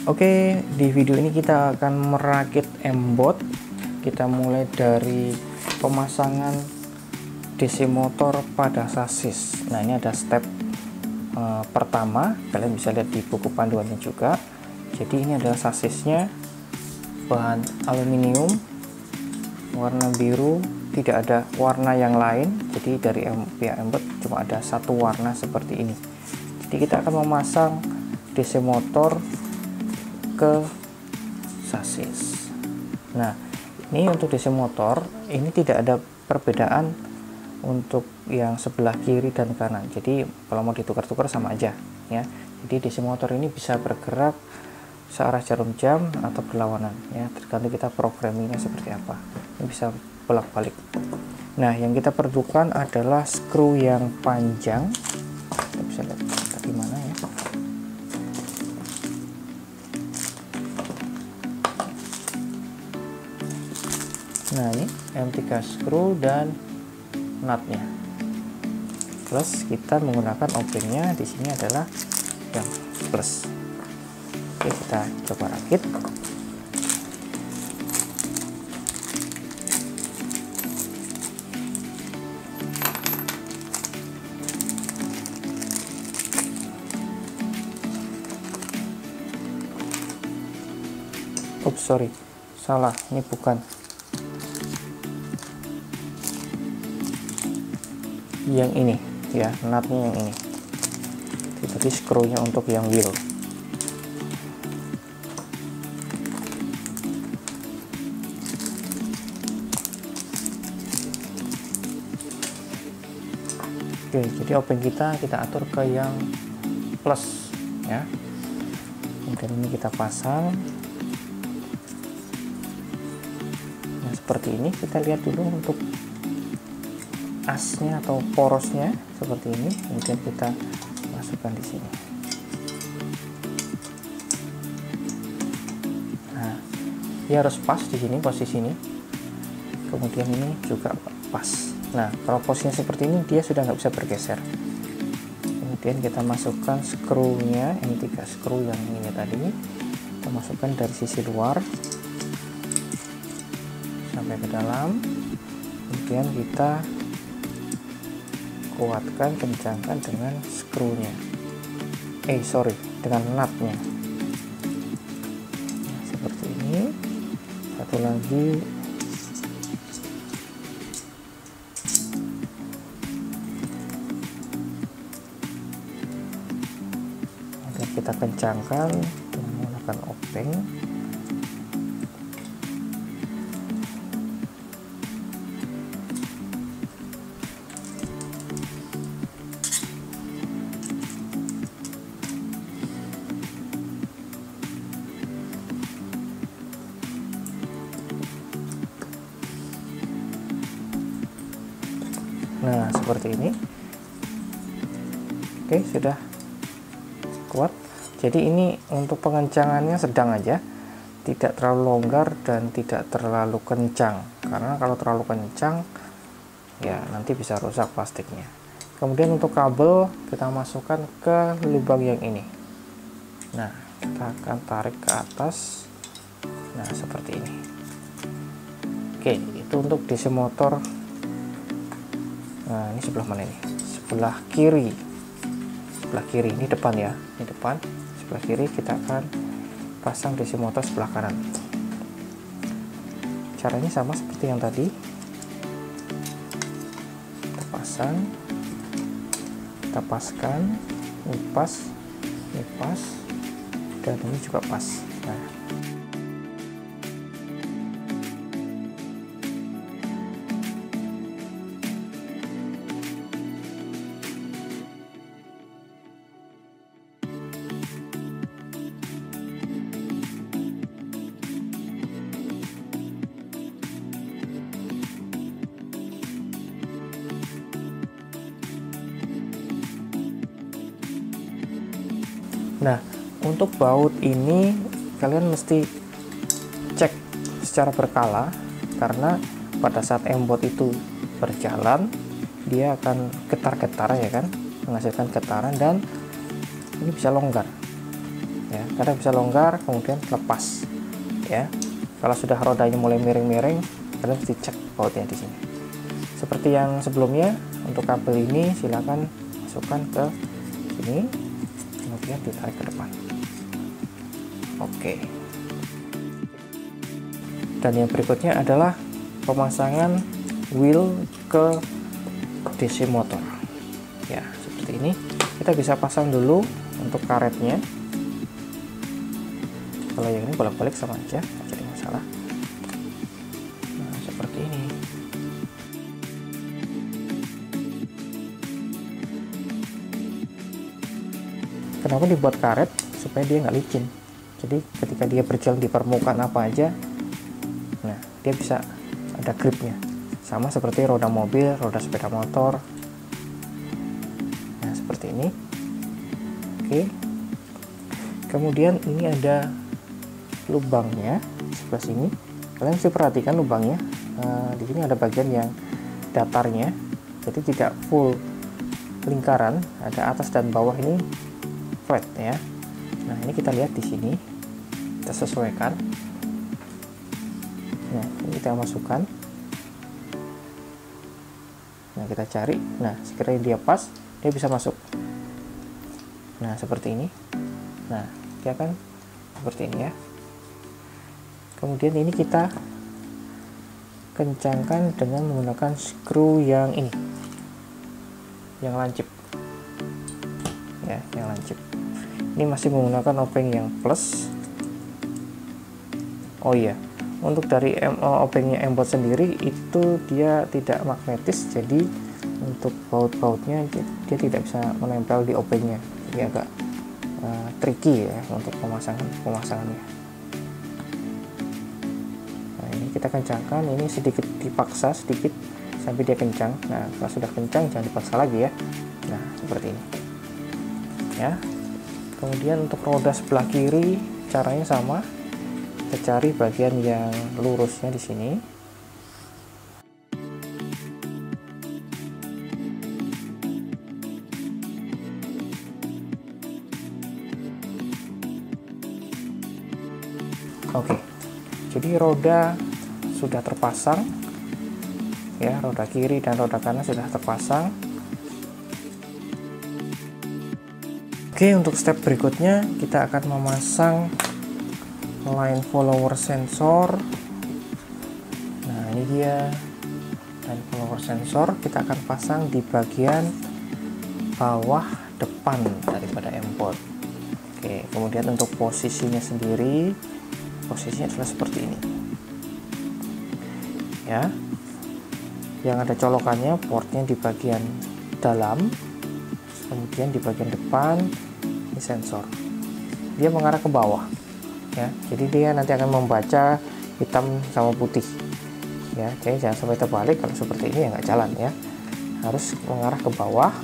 Oke, di video ini kita akan merakit M-Bot. Kita mulai dari pemasangan DC motor pada sasis. Nah, ini ada step pertama, kalian bisa lihat di buku panduannya juga. Jadi ini adalah sasisnya, bahan aluminium, warna biru, tidak ada warna yang lain. Jadi dari pihak M-Bot cuma ada satu warna seperti ini. Jadi kita akan memasang DC motor ke sasis. Nah, ini untuk DC motor ini tidak ada perbedaan untuk yang sebelah kiri dan kanan. Jadi kalau mau ditukar-tukar sama aja ya. Jadi DC motor ini bisa bergerak searah jarum jam atau berlawanan ya, tergantung kita programmingnya seperti apa. Ini bisa bolak-balik. Nah, yang kita perlukan adalah skru yang panjang. Kita bisa lihat di mana ya. Nah, ini M3 screw dan nutnya. Plus kita menggunakan obengnya di sini adalah yang plus. Oke, kita coba rakit. Oops, sorry. Salah, ini bukan. Yang ini ya, nutnya yang ini. Jadi skrunya untuk yang wheel. Oke, jadi obeng kita atur ke yang plus ya. Kemudian ini kita pasang. Nah, seperti ini. Kita lihat dulu untuk asnya atau porosnya seperti ini, kemudian kita masukkan di sini. Nah, dia harus pas di sini posisinya, kemudian ini juga pas. Nah, kalau posisinya seperti ini dia sudah nggak bisa bergeser. Kemudian kita masukkan skrunya, M3 skru yang ini tadi, kita masukkan dari sisi luar sampai ke dalam, kemudian kita kuatkan, kencangkan dengan skrunya, dengan nutnya. Nah, seperti ini. Satu lagi. Kemudian kita kencangkan dengan menggunakan obeng. Nah, seperti ini. Oke, sudah kuat. Jadi ini untuk pengencangannya sedang aja, tidak terlalu longgar dan tidak terlalu kencang, karena kalau terlalu kencang ya nanti bisa rusak plastiknya. Kemudian untuk kabel kita masukkan ke lubang yang ini. Nah, kita akan tarik ke atas. Nah, seperti ini. Oke, itu untuk DC motor. Nah, ini sebelah mana ini? Sebelah kiri. Sebelah kiri, ini depan ya. Ini depan. Sebelah kiri kita akan pasang DC motor sebelah kanan. Caranya sama seperti yang tadi. Kita pasang. Kita paskan. Ini pas. Ini pas. Dan ini juga pas. Nah, Nah, untuk baut ini kalian mesti cek secara berkala, karena pada saat M-Bot itu berjalan dia akan getar-getar ya kan, menghasilkan getaran dan ini bisa longgar. ya, kadang bisa longgar kemudian lepas ya. Kalau sudah rodanya mulai miring-miring, kalian mesti cek bautnya di sini. Seperti yang sebelumnya, untuk kabel ini silakan masukkan ke sini, kemudian ditarik ke depan. Oke. Dan yang berikutnya adalah pemasangan wheel ke DC motor. Ya, seperti ini. Kita bisa pasang dulu untuk karetnya. Kalau yang ini bolak-balik sama aja, nggak jadi masalah. Nah, seperti ini. Kenapa dibuat karet? Supaya dia nggak licin. Jadi ketika dia berjalan di permukaan apa aja, nah dia bisa ada gripnya. Sama seperti roda mobil, roda sepeda motor. Nah seperti ini. Oke. Kemudian ini ada lubangnya sebelah sini. Kalian mesti perhatikan lubangnya. Di sini ada bagian yang datarnya, jadi tidak full lingkaran. Ada atas dan bawah ini flat ya. Nah ini kita lihat di sini, kita sesuaikan. Nah ini kita masukkan. Nah kita cari. Nah sekiranya dia pas, dia bisa masuk. Nah seperti ini. Nah dia akan seperti ini ya. Kemudian ini kita kencangkan dengan menggunakan skru yang ini, yang lancip ya, yang lancip. Ini masih menggunakan obeng yang plus. Oh iya, untuk dari obengnya embot sendiri itu dia tidak magnetis, jadi untuk baut-bautnya dia tidak bisa menempel di obengnya. Jadi agak tricky ya untuk pemasangannya. Nah ini kita kencangkan, ini sedikit dipaksa sedikit sampai dia kencang. Nah kalau sudah kencang jangan dipaksa lagi ya. Nah seperti ini ya. Kemudian untuk roda sebelah kiri caranya sama, kita cari bagian yang lurusnya di sini. Oke, jadi roda sudah terpasang ya, roda kiri dan roda kanan sudah terpasang. Oke, untuk step berikutnya kita akan memasang line follower sensor. Nah ini dia line follower sensor, kita akan pasang di bagian bawah depan daripada embot. Oke, kemudian untuk posisinya sendiri, posisinya adalah seperti ini ya. Yang ada colokannya, portnya di bagian dalam, kemudian di bagian depan ini sensor, dia mengarah ke bawah ya, jadi dia nanti akan membaca hitam sama putih ya. Jadi jangan sampai terbalik, kalau seperti ini ya nggak jalan ya, harus mengarah ke bawah,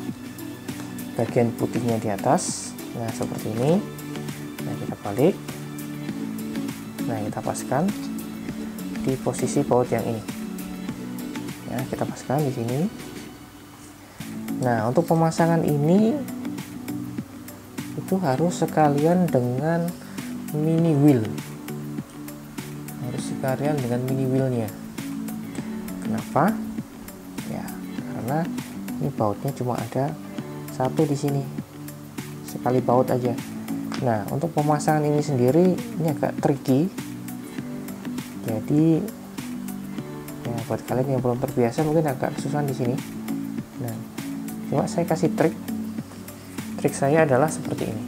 bagian putihnya di atas. Nah seperti ini. Nah kita balik, nah kita paskan di posisi baut yang ini ya, kita paskan di sini. Nah untuk pemasangan ini itu harus sekalian dengan mini wheel, harus sekalian dengan mini wheelnya. Kenapa ya? Karena ini bautnya cuma ada satu di sini, sekali baut aja. Nah untuk pemasangan ini sendiri ini agak tricky, jadi ya buat kalian yang belum terbiasa mungkin agak kesusahan di sini. Nah cuma saya kasih trik saya adalah seperti ini.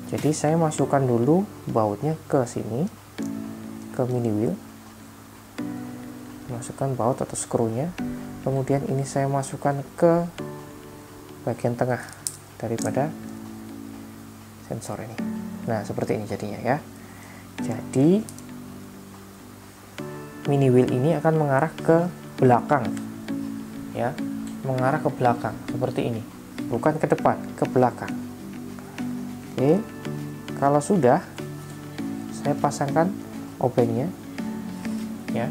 Jadi saya masukkan dulu bautnya ke sini, ke mini wheel, masukkan baut atau skrunya, kemudian ini saya masukkan ke bagian tengah daripada sensor ini. Nah seperti ini jadinya ya. Jadi mini wheel ini akan mengarah ke belakang ya, mengarah ke belakang seperti ini, bukan ke depan, ke belakang. Oke, kalau sudah saya pasangkan obengnya ya.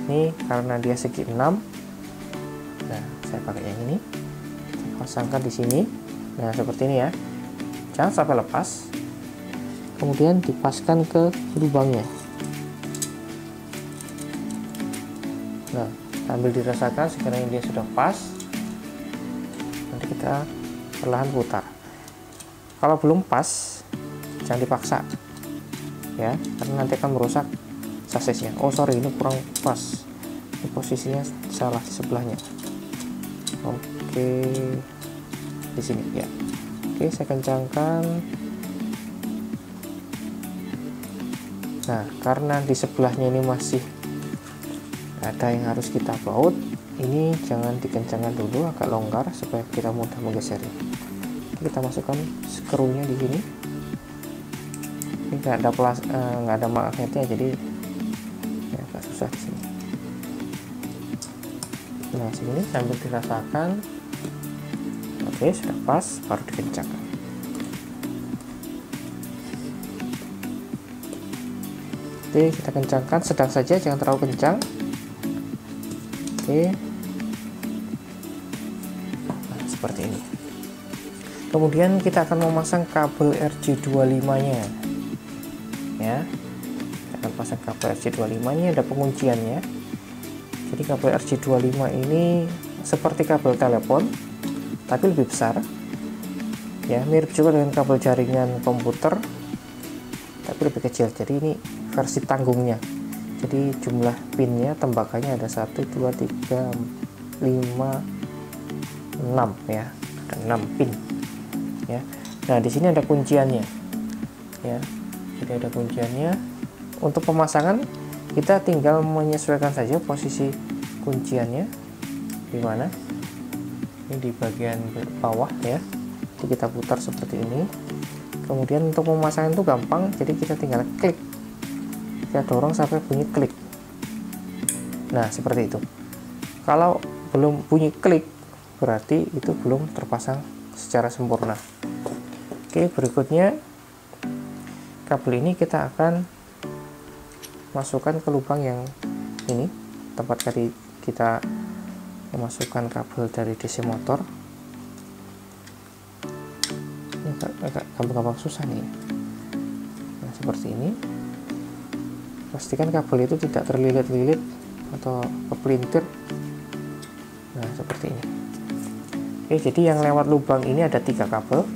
Ini karena dia segi 6, nah saya pakai yang ini, pasangkan di sini. Nah seperti ini ya, jangan sampai lepas kemudian dipaskan ke lubangnya. Nah, sambil dirasakan sekiranya dia sudah pas, nanti kita perlahan putar. Kalau belum pas, jangan dipaksa ya, karena nanti akan merusak sasisnya. Oh sorry, ini kurang pas, ini posisinya salah di sebelahnya. Oke, di sini ya. Oke, saya kencangkan. Nah, karena di sebelahnya ini masih ada yang harus kita baut, ini jangan dikencangkan dulu, agak longgar supaya kita mudah menggesernya. Kita masukkan skrunya di sini. Ini nggak ada magnetnya, jadi ya, agak susah di sini. Nah, sini sambil dirasakan. Oke, sudah pas, baru dikencangkan. Oke, kita kencangkan sedang saja, jangan terlalu kencang. Oke, nah, seperti ini. Kemudian kita akan memasang kabel RJ25 nya ya. Kita akan pasang kabel RJ25, ini ada pengunciannya. Jadi kabel RJ25 ini seperti kabel telepon tapi lebih besar ya, mirip juga dengan kabel jaringan komputer tapi lebih kecil. Jadi ini versi tanggungnya. Jadi jumlah pinnya, tembakannya ada 1, 2, 3, 5, 6 ya, ada 6 pin ya. Nah, di sini ada kunciannya ya, jadi ada kunciannya. Untuk pemasangan kita tinggal menyesuaikan saja posisi kunciannya di mana. Ini di bagian bawah ya, jadi kita putar seperti ini. Kemudian untuk pemasangan itu gampang, jadi kita tinggal klik, kita dorong sampai bunyi klik. Nah, seperti itu. Kalau belum bunyi klik, berarti itu belum terpasang secara sempurna. Oke, berikutnya kabel ini kita akan masukkan ke lubang yang ini, tempat tadi kita memasukkan kabel dari DC motor. Ini agak gampang susah nih. Nah, seperti ini. Pastikan kabel itu tidak terlilit-lilit atau kepelintir. Nah, seperti ini. Oke, jadi yang lewat lubang ini ada 3 kabel.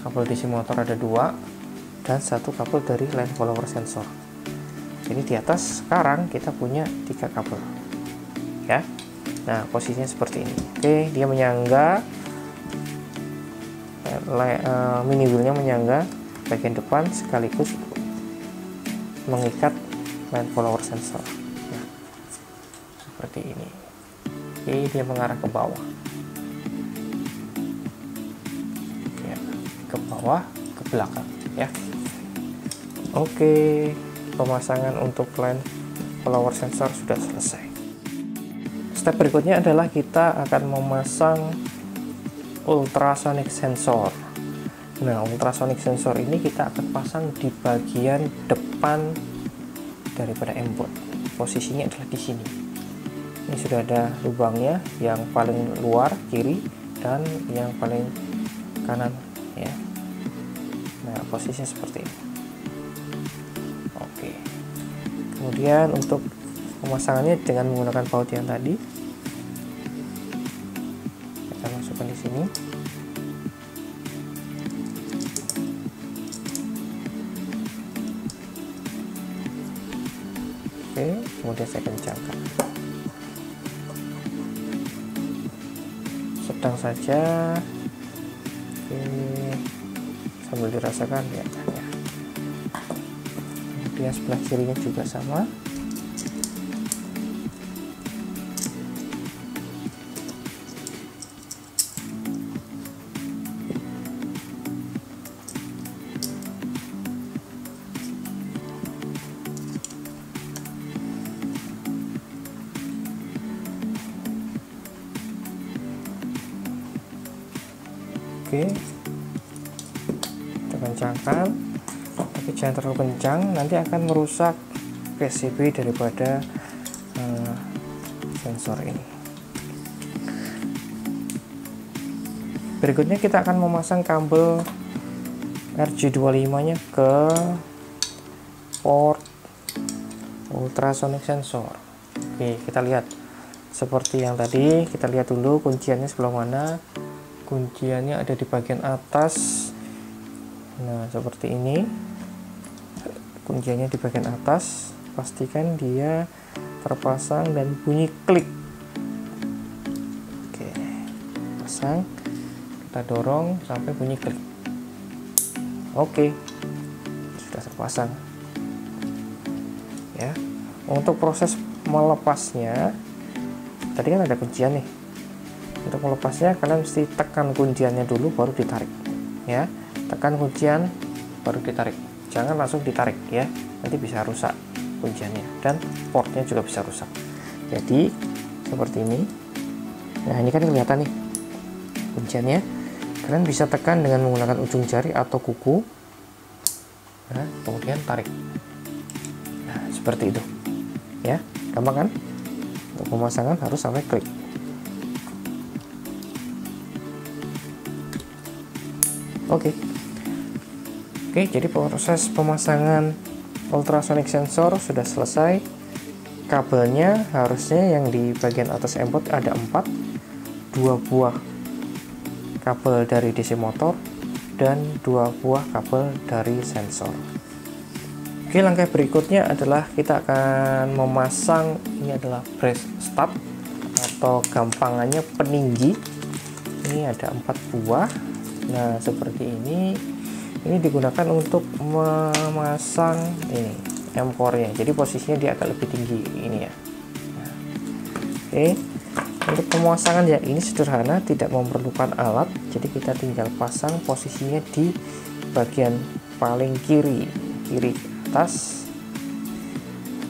Kabel DC motor ada 2 dan 1 kabel dari line follower sensor. Jadi di atas sekarang kita punya 3 kabel ya. Nah, posisinya seperti ini. Oke, dia menyangga, mini wheelnya menyangga bagian depan sekaligus mengikat line follower sensor ya. Seperti ini. Oke, dia mengarah ke bawah ya, ke bawah, ke belakang ya. Oke, pemasangan untuk line follower sensor sudah selesai. Step berikutnya adalah kita akan memasang ultrasonic sensor. Nah, ultrasonic sensor ini kita akan pasang di bagian depan daripada M-board. Posisinya adalah di sini. Ini sudah ada lubangnya, yang paling luar kiri dan yang paling kanan ya. Nah, posisinya seperti ini. Oke. Kemudian untuk pemasangannya dengan menggunakan baut yang tadi, kita masukkan di sini. Oke, kemudian saya kencangkan. Sedang saja. Oke, sambil dirasakan ya. Kemudian sebelah kirinya juga sama. Oke, kita kencangkan, tapi jangan terlalu kencang, nanti akan merusak PCB daripada sensor ini. Berikutnya kita akan memasang kabel RJ25 nya ke port ultrasonic sensor. Oke, kita lihat seperti yang tadi. Kita lihat dulu kunciannya sebelah mana. Kunciannya ada di bagian atas. Nah, seperti ini. Kunciannya di bagian atas. Pastikan dia terpasang dan bunyi klik. Oke, pasang. Kita dorong sampai bunyi klik. Oke, sudah terpasang. Ya, untuk proses melepasnya, tadi kan ada kuncian nih. Untuk melepasnya kalian mesti tekan kunciannya dulu baru ditarik. Ya, tekan kuncian baru ditarik. Jangan langsung ditarik ya, nanti bisa rusak kunciannya dan portnya juga bisa rusak. Jadi seperti ini. Nah, ini kan kelihatan nih kunciannya. Kalian bisa tekan dengan menggunakan ujung jari atau kuku. Nah, kemudian tarik. Nah, seperti itu. Ya, gampang kan? Untuk pemasangan harus sampai klik. Oke, jadi proses pemasangan ultrasonic sensor sudah selesai. Kabelnya harusnya yang di bagian atas embot ada 4, 2 buah kabel dari DC motor dan 2 buah kabel dari sensor. Oke, langkah berikutnya adalah kita akan memasang, ini adalah brace stud atau gampangannya peninggi. Ini ada 4 buah. Nah, seperti ini digunakan untuk memasang ini M-core-nya. Jadi posisinya dia agak lebih tinggi ini ya. Nah, oke, untuk pemasangan ya ini sederhana, tidak memerlukan alat. Jadi kita tinggal pasang posisinya di bagian paling kiri atas,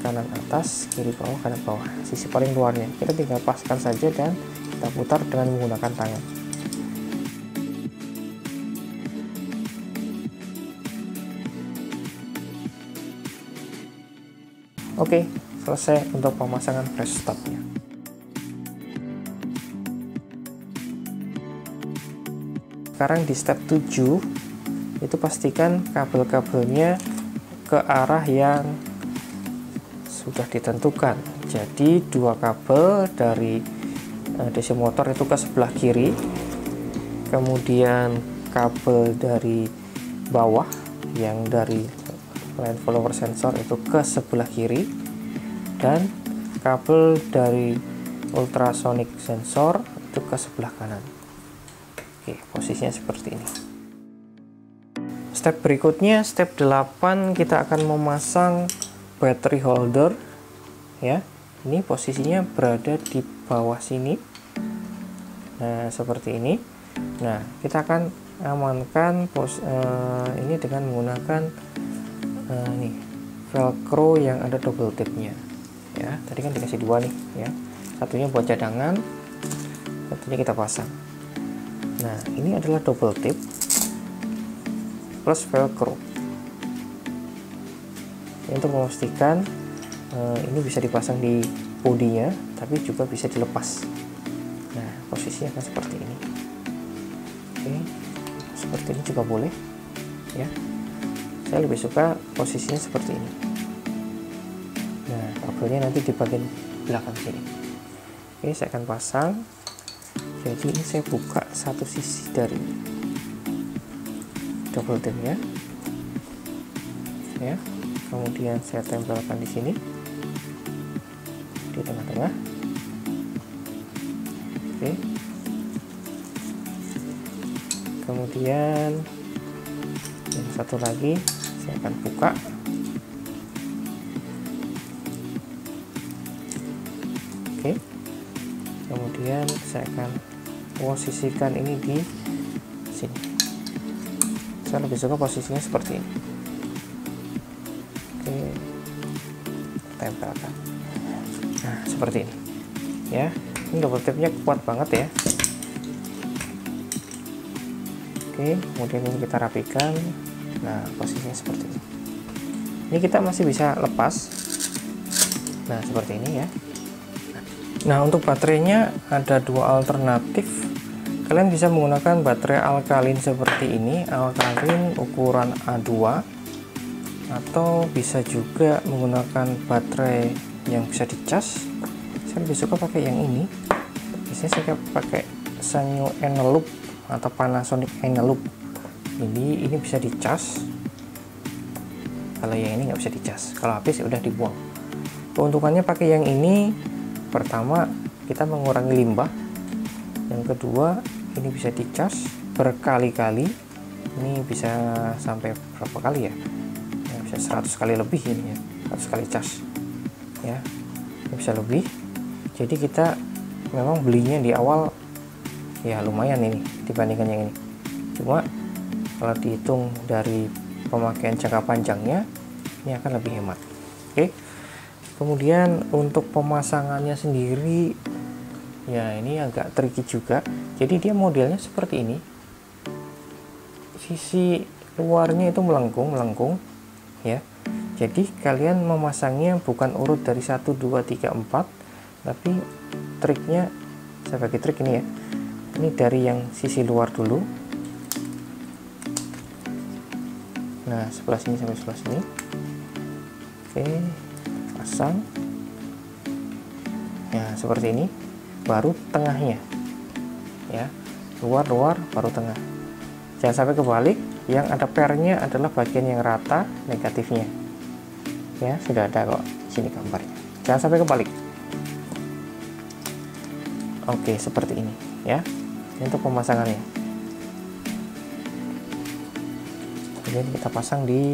kanan atas, kiri bawah, kanan bawah, sisi paling luarnya. Kita tinggal paskan saja dan kita putar dengan menggunakan tangan. Oke, selesai untuk pemasangan brace stubnya. Sekarang di step 7 itu pastikan kabel-kabelnya ke arah yang sudah ditentukan. Jadi 2 kabel dari DC motor itu ke sebelah kiri, kemudian kabel dari bawah yang dari line follower sensor itu ke sebelah kiri, dan kabel dari ultrasonic sensor itu ke sebelah kanan. Oke, posisinya seperti ini. Step berikutnya, step 8, kita akan memasang battery holder ya. Ini posisinya berada di bawah sini. Nah, seperti ini. Nah, kita akan amankan ini dengan menggunakan nih velcro yang ada double tipnya ya. Tadi kan dikasih 2 nih ya, satunya buat cadangan, satunya kita pasang. Nah, ini adalah double tip plus velcro untuk memastikan ini bisa dipasang di bodinya tapi juga bisa dilepas. Nah, posisinya akan seperti ini. Oke, seperti ini juga boleh ya. Saya lebih suka posisinya seperti ini. Nah, kabelnya nanti di bagian belakang sini. Oke, saya akan pasang. Jadi ini saya buka satu sisi dari double tipnya ya. Kemudian saya tempelkan di sini di tengah-tengah. Oke, kemudian yang satu lagi saya akan buka. Oke, kemudian saya akan posisikan ini di sini. Saya lebih suka posisinya seperti ini. Oke, tempelkan. Nah, seperti ini ya. Ini double tipnya kuat banget ya. Oke, kemudian ini kita rapikan. Nah, posisinya seperti ini. Ini kita masih bisa lepas. Nah, seperti ini ya. Nah, untuk baterainya ada 2 alternatif. Kalian bisa menggunakan baterai alkalin seperti ini, alkalin ukuran A2, atau bisa juga menggunakan baterai yang bisa dicas. Saya lebih suka pakai yang ini. Biasanya saya pakai Sanyo Eneloop atau Panasonic Eneloop. Jadi ini bisa dicas. Kalau yang ini nggak bisa dicas. Kalau habis ya udah dibuang. Keuntungannya pakai yang ini, pertama kita mengurangi limbah. Yang kedua, ini bisa dicas berkali-kali. Ini bisa sampai berapa kali ya? Bisa 100 kali lebih ini ya, 100 kali cas ya, ini bisa lebih. Jadi kita memang belinya di awal ya lumayan ini dibandingkan yang ini, cuma kalau dihitung dari pemakaian jangka panjangnya ini akan lebih hemat. Oke, kemudian untuk pemasangannya sendiri ya ini agak tricky juga. Jadi dia modelnya seperti ini, sisi luarnya itu melengkung ya. Jadi kalian memasangnya bukan urut dari 1 2 3 4, tapi triknya saya bagi trik ini ya. Ini dari yang sisi luar dulu. Nah, sebelah sini sampai sebelah sini. Oke, pasang. Ya, seperti ini. Baru tengahnya. Ya. Luar baru tengah. Jangan sampai kebalik. Yang ada pernya adalah bagian yang rata negatifnya. Ya, sudah ada kok sini gambarnya. Jangan sampai kebalik. Oke, seperti ini ya. Ini untuk pemasangannya. Kemudian kita pasang di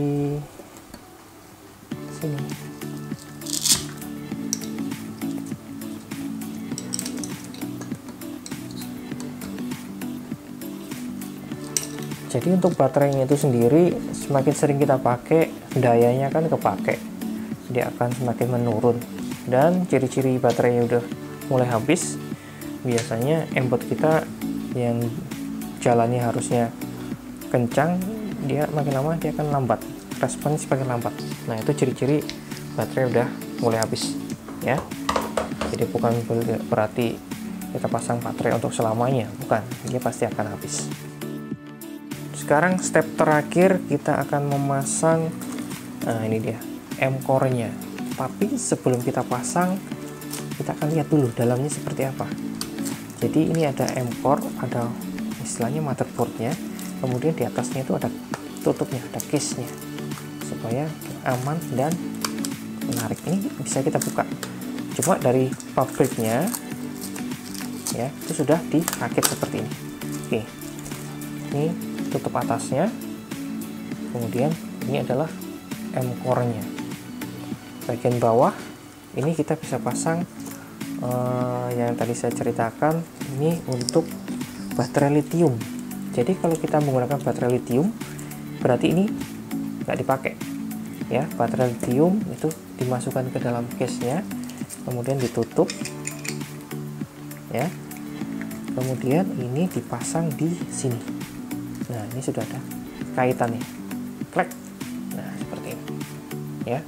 sini. Jadi untuk baterainya itu sendiri semakin sering kita pakai, dayanya kan kepake, dia akan semakin menurun. Dan ciri-ciri baterainya udah mulai habis, biasanya embot kita yang jalannya harusnya kencang, dia makin lama dia akan lambat, responsnya semakin lambat. Nah, itu ciri-ciri baterai udah mulai habis ya. Jadi bukan berarti kita pasang baterai untuk selamanya, bukan, dia pasti akan habis. Sekarang step terakhir kita akan memasang, nah ini dia M-core nya. Tapi sebelum kita pasang, kita akan lihat dulu dalamnya seperti apa. Jadi ini ada M-core, ada istilahnya motherboardnya, kemudian di atasnya itu ada tutupnya, ada case nya, supaya aman dan menarik. Ini bisa kita buka, cuma dari pabriknya ya itu sudah dirakit seperti ini. Oke, ini tutup atasnya, kemudian ini adalah M-core nya. Bagian bawah ini kita bisa pasang yang tadi saya ceritakan, ini untuk baterai lithium. Jadi kalau kita menggunakan baterai lithium berarti ini nggak dipakai ya. Baterai lithium itu dimasukkan ke dalam case nya, kemudian ditutup ya, kemudian ini dipasang di sini. Nah, ini sudah ada kaitannya, klek. Nah, seperti ini ya.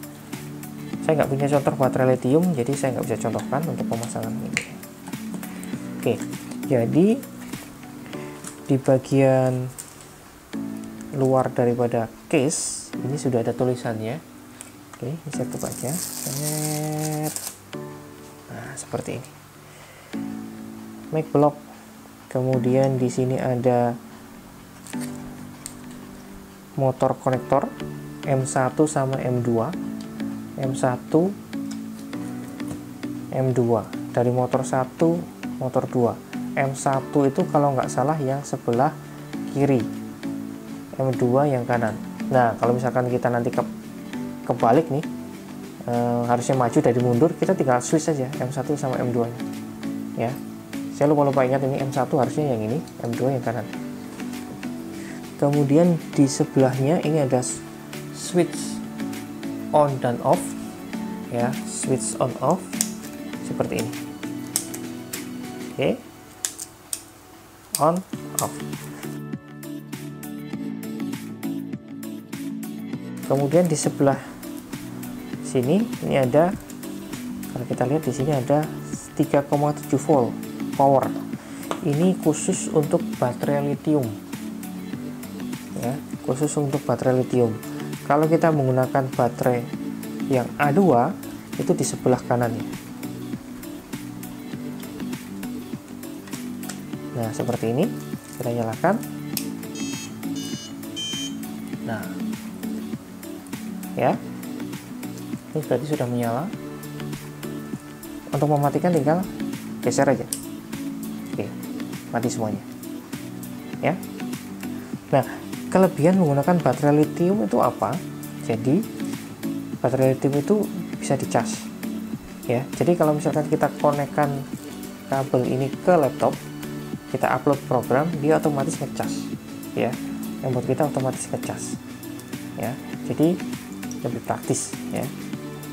Saya nggak punya contoh baterai lithium, jadi saya nggak bisa contohkan untuk pemasangan ini. Oke, jadi di bagian luar daripada case ini sudah ada tulisannya. Oke, ini saya tutup aja. Nah, seperti ini. Make block. Kemudian di sini ada motor konektor M1 sama M2, M1 M2 dari motor 1 motor 2. M1 itu kalau nggak salah yang sebelah kiri, M2 yang kanan. Nah, kalau misalkan kita nanti kebalik nih, harusnya maju dari mundur, kita tinggal switch saja M1 sama M2 nya ya. Saya lupa ingat, ini M1 harusnya yang ini, M2 yang kanan. Kemudian di sebelahnya ini ada switch on dan off ya, switch on off seperti ini. Oke, on off. Kemudian di sebelah sini ini ada, kalau kita lihat di sini ada 3,7 volt power. Ini khusus untuk baterai lithium, ya, khusus untuk baterai lithium. Kalau kita menggunakan baterai yang A2 itu di sebelah kanannya. Nah, seperti ini kita nyalakan. Nah, ya, ini berarti sudah menyala. Untuk mematikan tinggal geser aja. Oke, mati semuanya, ya. Nah, kelebihan menggunakan baterai lithium itu apa? Jadi baterai lithium itu bisa dicas, ya. Jadi kalau misalkan kita konekkan kabel ini ke laptop, kita upload program, dia otomatis ngecas, ya. Membuat kita otomatis ngecas, ya. Jadi lebih praktis, ya.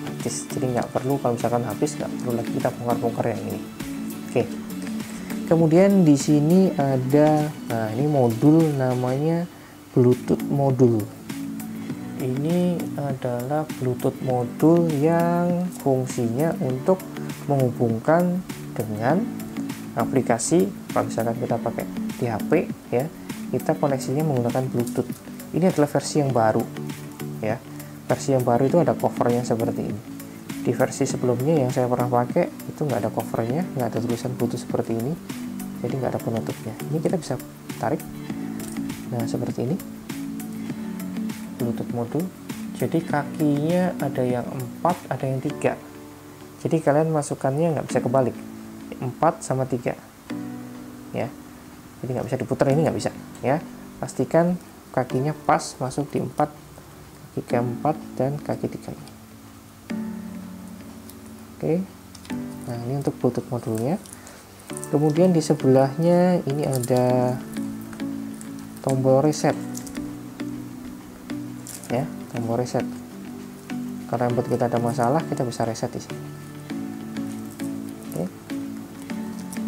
Praktis. Jadi nggak perlu kalau misalkan habis, nggak perlu lagi kita bongkar-bongkar yang ini. Oke. Kemudian di sini ada, nah ini modul namanya Bluetooth modul. Ini adalah Bluetooth modul yang fungsinya untuk menghubungkan dengan aplikasi. Kalau misalkan kita pakai di HP, ya, kita koneksinya menggunakan Bluetooth. Ini adalah versi yang baru, ya. Versi yang baru itu ada covernya seperti ini. Di versi sebelumnya yang saya pernah pakai itu nggak ada covernya, nggak ada tulisan Bluetooth seperti ini, jadi nggak ada penutupnya. Ini kita bisa tarik, nah seperti ini Bluetooth modul. Jadi kakinya ada yang 4, ada yang 3. Jadi kalian masukannya nggak bisa kebalik, 4 sama 3, ya. Jadi nggak bisa diputar, ini nggak bisa, ya. Pastikan kakinya pas masuk di 4, kaki ke-4 dan kaki 3 ini. Oke. Nah, ini untuk Bluetooth modulnya. Kemudian di sebelahnya ini ada tombol reset, ya, tombol reset. Kalau handphone kita ada masalah, kita bisa reset di sini. Oke.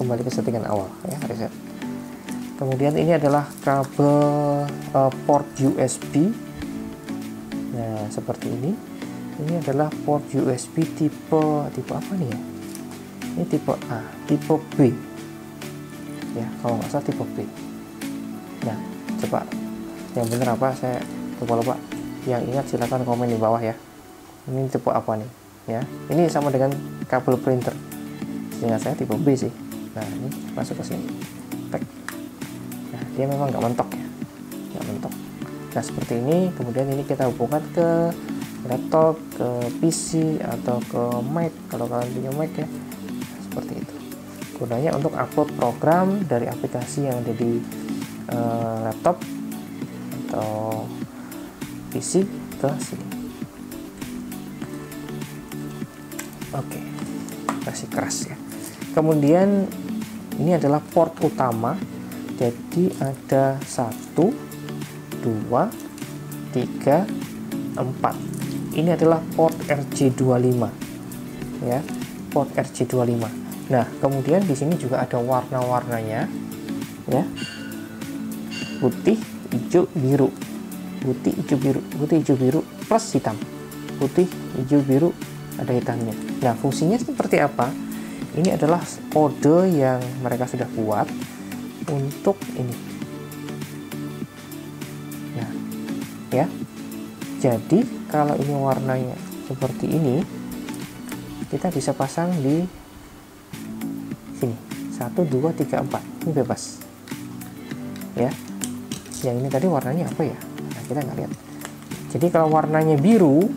Kembali ke settingan awal, ya, reset. Kemudian ini adalah kabel port USB. Nah, seperti ini. Ini adalah port USB tipe apa nih ya? Ini tipe A, tipe B, ya, kalau nggak salah tipe B. Nah, coba yang bener apa, saya lupa. Yang ingat silahkan komen di bawah, ya. Ini tipe apa nih, ya. Ini sama dengan kabel printer, seingat saya tipe B sih. Nah, ini masuk ke sini, tek. Nah, dia memang nggak mentok, ya, nggak mentok. Nah, seperti ini. Kemudian ini kita hubungkan ke laptop, ke PC, atau ke Mac kalau kalian punya Mac, ya. Seperti itu. Gunanya untuk upload program dari aplikasi yang ada di laptop atau PC ke sini. Oke, kasih keras, ya. Kemudian ini adalah port utama. Jadi ada 1, 2, 3, 4. Ini adalah port RJ25, ya, port RJ25. Nah, kemudian di sini juga ada warna-warnanya, ya, putih, hijau, biru, putih, hijau, biru, putih, hijau, biru plus hitam, putih, hijau, biru, ada hitamnya. Nah, fungsinya seperti apa? Ini adalah kode yang mereka sudah buat untuk ini. Nah, ya. Jadi kalau ini warnanya seperti ini, kita bisa pasang di sini 1, 2, 3, 4. Ini bebas, ya. Yang ini tadi warnanya apa ya? Nah, kita nggak lihat. Jadi kalau warnanya biru,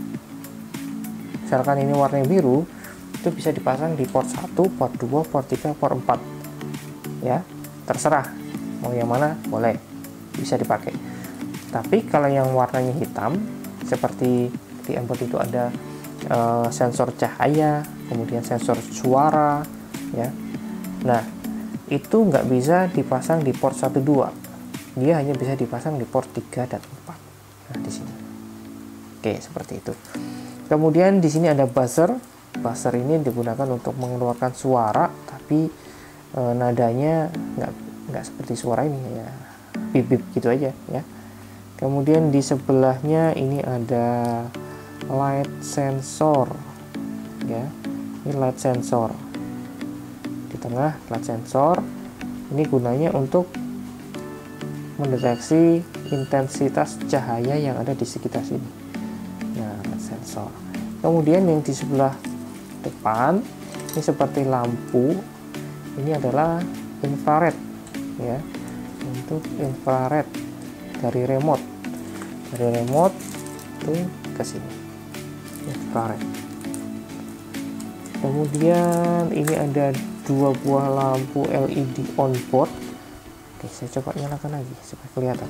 misalkan ini warnanya biru, itu bisa dipasang di port 1, port 2, port 3, port 4, ya. Terserah mau yang mana, boleh, bisa dipakai. Tapi kalau yang warnanya hitam, seperti di handphone itu ada sensor cahaya, kemudian sensor suara, ya. Nah, itu nggak bisa dipasang di port 1, 2. Dia hanya bisa dipasang di port 3 dan 4. Nah, di sini. Oke, seperti itu. Kemudian di sini ada buzzer. Buzzer ini digunakan untuk mengeluarkan suara, tapi nadanya nggak seperti suara ini, ya. Bip-bip gitu aja, ya. Kemudian di sebelahnya ini ada light sensor, ya. Ini light sensor. Di tengah light sensor. Ini gunanya untuk mendeteksi intensitas cahaya yang ada di sekitar sini. Nah, sensor. Kemudian yang di sebelah depan ini seperti lampu. Ini adalah infrared ya. Untuk infrared dari remote. Dari remote itu ke sini. Infrared. Kemudian ini ada dua buah lampu LED on board. Oke, saya coba nyalakan lagi supaya kelihatan.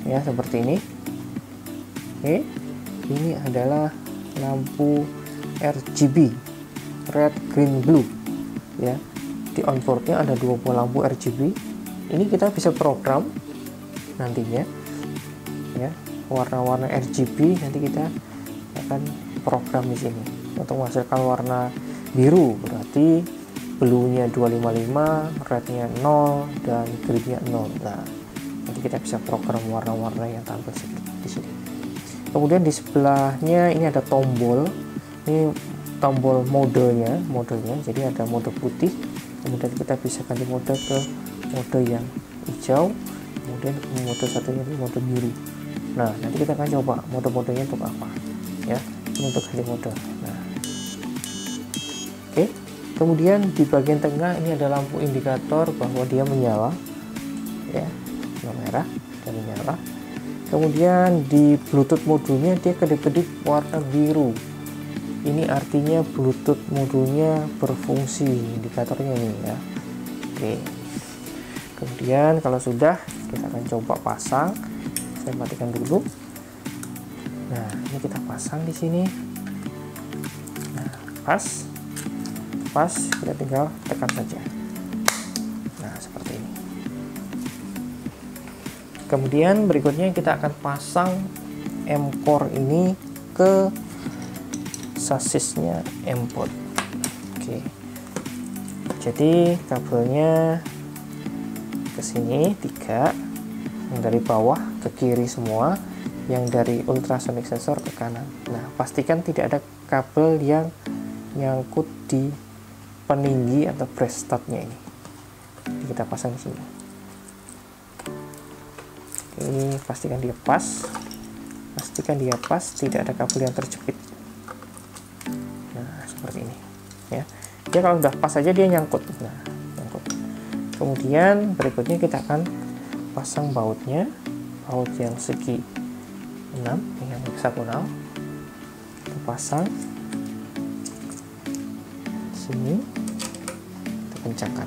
Ya, seperti ini. Oke, ini adalah lampu RGB, red, green, blue. Ya, di onboardnya ada dua buah lampu RGB. Ini kita bisa program nantinya. Ya, warna-warna RGB nanti kita akan program di sini untuk menghasilkan warna biru, berarti blue-nya 255, red-nya 0, dan green-nya 0. Nah, nanti kita bisa program warna-warna yang tampil seperti di sini. Kemudian di sebelahnya ini ada tombol. Ini tombol modenya, jadi ada mode putih. Kemudian kita bisa ganti mode ke mode yang hijau. Kemudian mode satunya itu mode biru. Nah, nanti kita akan coba mode-modenya untuk apa. Ya, ini untuk ganti mode. Nah, oke. Kemudian di bagian tengah ini ada lampu indikator bahwa dia menyala, ya, merah dan menyala. Kemudian di Bluetooth modulnya dia kedip-kedip warna biru. Ini artinya Bluetooth modulnya berfungsi, indikatornya ini ya. Oke. Kemudian kalau sudah, kita akan coba pasang. Saya matikan dulu. Nah, ini kita pasang di sini. Nah, pas, kita tinggal tekan saja. Nah, seperti ini. Kemudian berikutnya kita akan pasang M-Core ini ke sasisnya M-Bot. Oke. Jadi kabelnya ke sini 3, yang dari bawah ke kiri semua, yang dari ultrasonic sensor ke kanan. Nah, pastikan tidak ada kabel yang nyangkut di peninggi atau breastardnya ini. Jadi kita pasang di sini. Ini pastikan dia pas, tidak ada kabel yang terjepit. Nah, seperti ini ya. Dia kalau udah pas aja dia nyangkut. Nah, nyangkut. Kemudian berikutnya kita akan pasang bautnya, baut yang segi 6 dengan heksagonal. Kita pasang sini, kita kencangkan.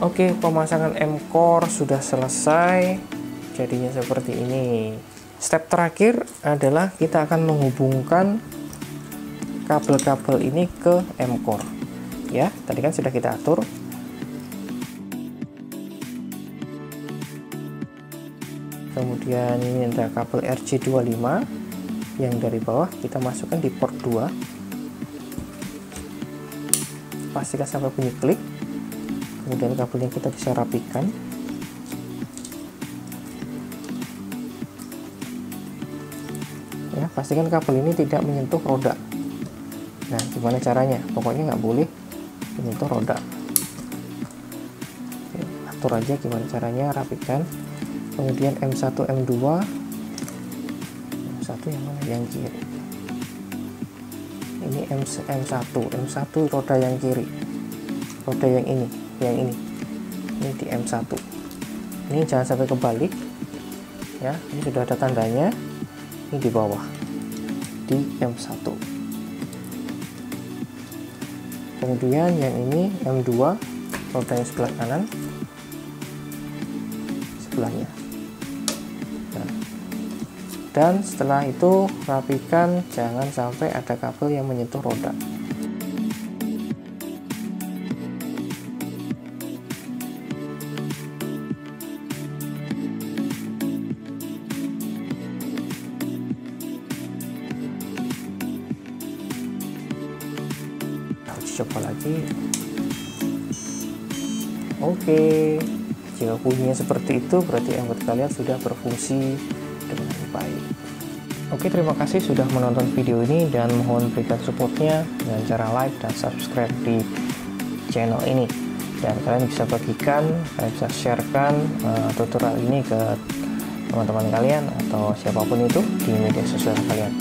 Oke, pemasangan M-Core sudah selesai. Jadinya seperti ini. Step terakhir adalah kita akan menghubungkan kabel-kabel ini ke M-Core. Ya, tadi kan sudah kita atur. Kemudian ini ada kabel RJ25 yang dari bawah kita masukkan di port 2. Pastikan sampai bunyi klik. Kemudian kabelnya kita bisa rapikan. Ya, pastikan kabel ini tidak menyentuh roda. Nah, gimana caranya? Pokoknya nggak boleh menyentuh roda. Oke, atur aja gimana caranya, rapikan. Kemudian M1, M2. M1 yang mana? Yang kiri. Ini M1 roda yang kiri. Roda yang ini di M1. Ini jangan sampai kebalik ya, ini sudah ada tandanya. Ini di bawah di M1. Kemudian yang ini M2, roda yang sebelah kanan, sebelahnya. Nah, dan setelah itu rapikan, jangan sampai ada kabel yang menyentuh roda. coba lagi. Oke, jika bunyinya seperti itu berarti embout kalian sudah berfungsi dengan baik. Oke, terima kasih sudah menonton video ini dan mohon berikan supportnya dengan cara like dan subscribe di channel ini. Dan kalian bisa bagikan, kalian bisa sharekan tutorial ini ke teman-teman kalian atau siapapun itu di media sosial kalian.